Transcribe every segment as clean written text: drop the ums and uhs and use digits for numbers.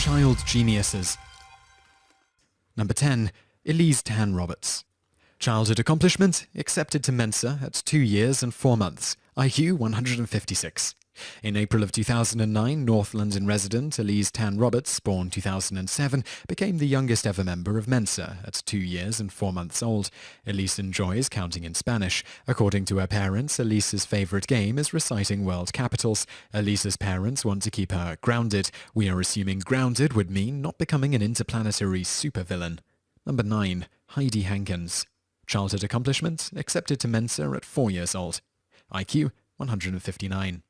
child geniuses. Number 10. Elise Tan Roberts. Childhood accomplishment, accepted to Mensa at 2 years and 4 months, IQ 156. In April of 2009, North London resident Elise Tan Roberts, born 2007, became the youngest ever member of Mensa at 2 years and 4 months old. Elise enjoys counting in Spanish. According to her parents, Elise's favorite game is reciting world capitals. Elise's parents want to keep her grounded. We are assuming grounded would mean not becoming an interplanetary supervillain. Number 9. Heidi Hankins. Childhood accomplishment, accepted to Mensa at 4 years old. IQ 159.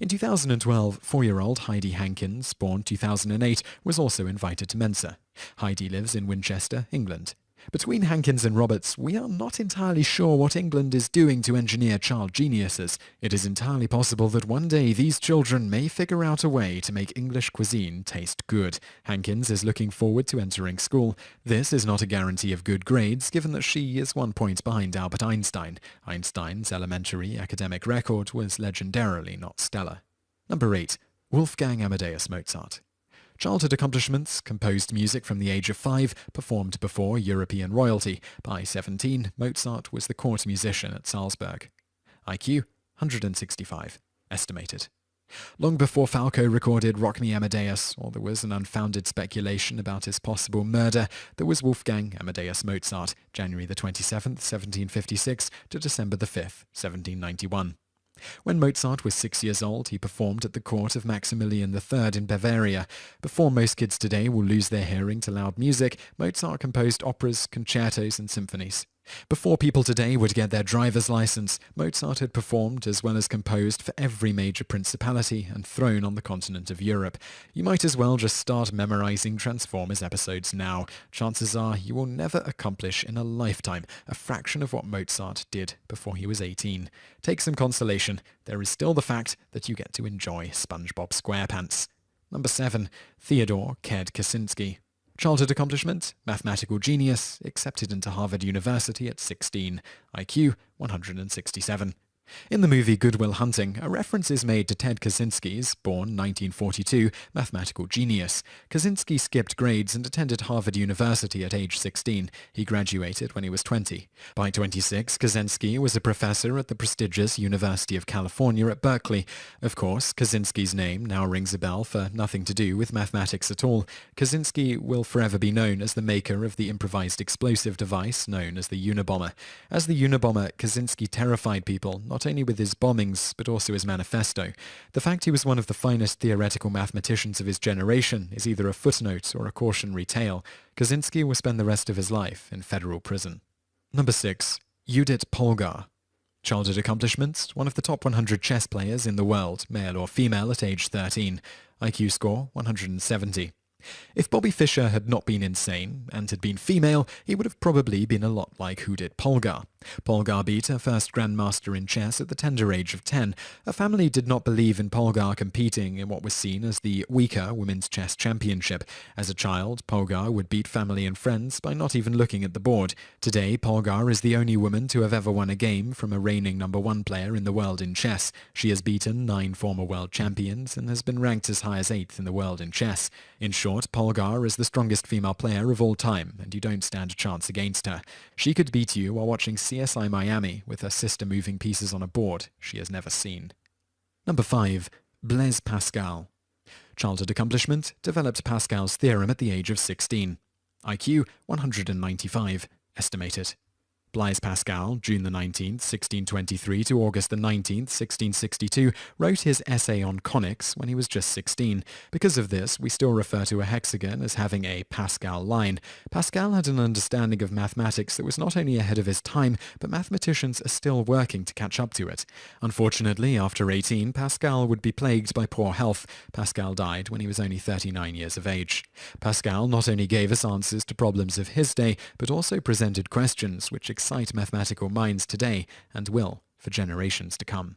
In 2012, 4-year-old Heidi Hankins, born 2008, was also invited to Mensa. Heidi lives in Winchester, England. Between Hankins and Roberts, we are not entirely sure what England is doing to engineer child geniuses. It is entirely possible that one day these children may figure out a way to make English cuisine taste good. Hankins is looking forward to entering school. This is not a guarantee of good grades, given that she is 1 point behind Albert Einstein. Einstein's elementary academic record was legendarily not stellar. Number 8. Wolfgang Amadeus Mozart. Childhood accomplishments, composed music from the age of 5, performed before European royalty. By 17, Mozart was the court musician at Salzburg. IQ 165, estimated. Long before Falco recorded Rock Me Amadeus, or there was an unfounded speculation about his possible murder, there was Wolfgang Amadeus Mozart, January the 27th, 1756 to December the 5th, 1791. When Mozart was 6 years old, he performed at the court of Maximilian III in Bavaria. Before most kids today will lose their hearing to loud music, Mozart composed operas, concertos, and symphonies. Before people today would get their driver's license, Mozart had performed as well as composed for every major principality and throne on the continent of Europe. You might as well just start memorizing Transformers episodes now. Chances are you will never accomplish in a lifetime a fraction of what Mozart did before he was 18. Take some consolation. There is still the fact that you get to enjoy SpongeBob SquarePants. Number 7. Theodore Ked Kaczynski. Childhood accomplishment, mathematical genius, accepted into Harvard University at 16, IQ 167. In the movie Good Will Hunting, a reference is made to Ted Kaczynski's, born 1942, mathematical genius. Kaczynski skipped grades and attended Harvard University at age 16. He graduated when he was 20. By 26, Kaczynski was a professor at the prestigious University of California at Berkeley. Of course, Kaczynski's name now rings a bell for nothing to do with mathematics at all. Kaczynski will forever be known as the maker of the improvised explosive device known as the Unabomber. As the Unabomber, Kaczynski terrified people, not only with his bombings, but also his manifesto. The fact he was one of the finest theoretical mathematicians of his generation is either a footnote or a cautionary tale. Kaczynski will spend the rest of his life in federal prison. Number 6. Judith Polgar. Childhood accomplishments, one of the top 100 chess players in the world, male or female at age 13. IQ score 170. If Bobby Fischer had not been insane and had been female, he would have probably been a lot like Judith Polgar. Polgar beat her first grandmaster in chess at the tender age of 10. Her family did not believe in Polgar competing in what was seen as the weaker women's chess championship. As a child, Polgar would beat family and friends by not even looking at the board. Today, Polgar is the only woman to have ever won a game from a reigning number 1 player in the world in chess. She has beaten 9 former world champions and has been ranked as high as 8th in the world in chess. In short, Polgar is the strongest female player of all time, and you don't stand a chance against her. She could beat you while watching CSI Miami with her sister moving pieces on a board she has never seen. Number 5. Blaise Pascal. Childhood accomplishment, developed Pascal's theorem at the age of 16. IQ 195, estimated. Blaise Pascal, June the 19th, 1623 to August the 19th, 1662, wrote his essay on conics when he was just 16. Because of this, we still refer to a hexagon as having a Pascal line. Pascal had an understanding of mathematics that was not only ahead of his time, but mathematicians are still working to catch up to it. Unfortunately, after 18, Pascal would be plagued by poor health. Pascal died when he was only 39 years of age. Pascal not only gave us answers to problems of his day, but also presented questions which excite mathematical minds today and will for generations to come.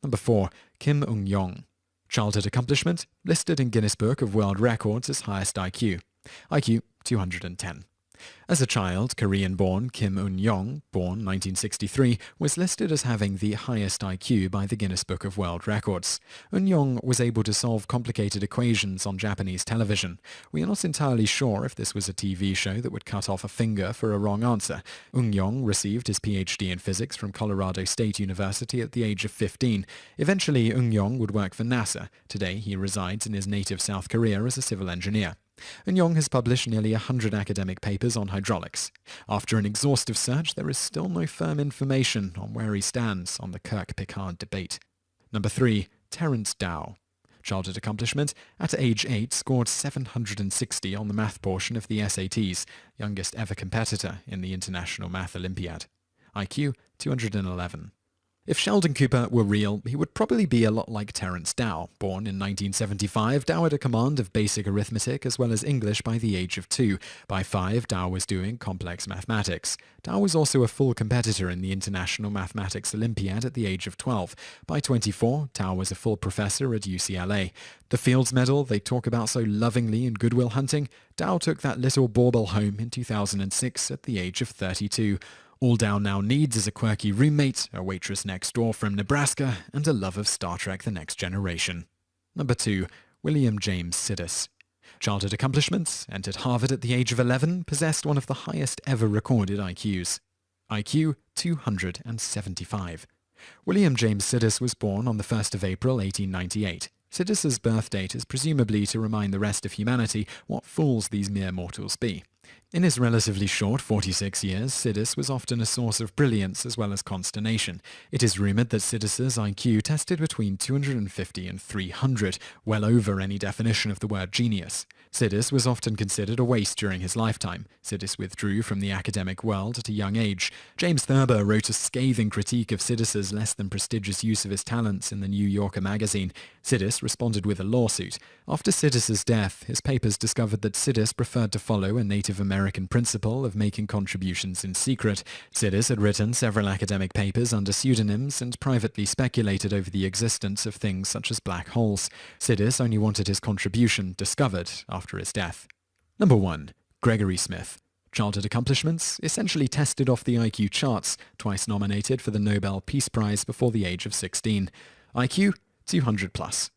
Number 4. Kim Ung-yong. Childhood accomplishment, listed in Guinness Book of World Records as highest IQ. IQ 210. As a child, Korean-born Kim Un-yong, born 1963, was listed as having the highest IQ by the Guinness Book of World Records. Un-yong was able to solve complicated equations on Japanese television. We are not entirely sure if this was a TV show that would cut off a finger for a wrong answer. Un-yong received his PhD in physics from Colorado State University at the age of 15. Eventually, Un-yong would work for NASA. Today, he resides in his native South Korea as a civil engineer. Un-yong has published nearly 100 academic papers on hydraulics. After an exhaustive search, there is still no firm information on where he stands on the Kirk-Picard debate. Number 3. Terence Dow. Childhood accomplishment: at age 8 scored 760 on the math portion of the SATs, youngest ever competitor in the International Math Olympiad. IQ 211. If Sheldon Cooper were real, he would probably be a lot like Terence Dow. Born in 1975, Dow had a command of basic arithmetic as well as English by the age of 2. By 5, Dow was doing complex mathematics. Dow was also a full competitor in the International Mathematics Olympiad at the age of 12. By 24, Dow was a full professor at UCLA. The Fields Medal they talk about so lovingly in Good Will Hunting, Dow took that little bauble home in 2006 at the age of 32. All Dow now needs is a quirky roommate, a waitress next door from Nebraska, and a love of Star Trek: The Next Generation. Number 2. William James Sidis. Childhood accomplishments: entered Harvard at the age of 11, possessed one of the highest ever recorded IQs. IQ 275. William James Sidis was born on the 1st of April 1898. Sidis's birth date is presumably to remind the rest of humanity what fools these mere mortals be. In his relatively short 46 years, Sidis was often a source of brilliance as well as consternation. It is rumored that Sidis's IQ tested between 250 and 300, well over any definition of the word genius. Sidis was often considered a waste during his lifetime. Sidis withdrew from the academic world at a young age. James Thurber wrote a scathing critique of Sidis's less than prestigious use of his talents in the New Yorker magazine. Sidis responded with a lawsuit. After Sidis's death, his papers discovered that Sidis preferred to follow a Native American principle of making contributions in secret. Sidis had written several academic papers under pseudonyms and privately speculated over the existence of things such as black holes. Sidis only wanted his contribution discovered after his death. Number 1. Gregory Smith. Childhood accomplishments: essentially tested off the IQ charts, twice nominated for the Nobel Peace Prize before the age of 16. IQ 200 plus.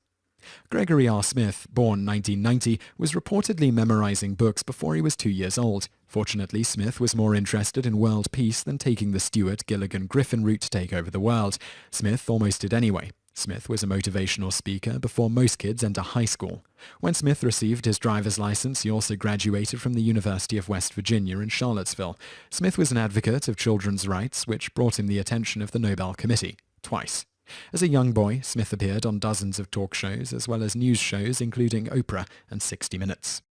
Gregory R. Smith, born 1990, was reportedly memorizing books before he was 2 years old. Fortunately, Smith was more interested in world peace than taking the Stuart Gilligan Griffin route to take over the world. Smith almost did anyway. Smith was a motivational speaker before most kids enter high school. When Smith received his driver's license, he also graduated from the University of West Virginia in Charlottesville. Smith was an advocate of children's rights, which brought him the attention of the Nobel Committee, twice. As a young boy, Smith appeared on dozens of talk shows as well as news shows including Oprah and 60 Minutes.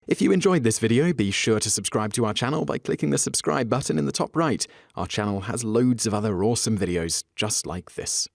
If you enjoyed this video, be sure to subscribe to our channel by clicking the subscribe button in the top right. Our channel has loads of other awesome videos just like this.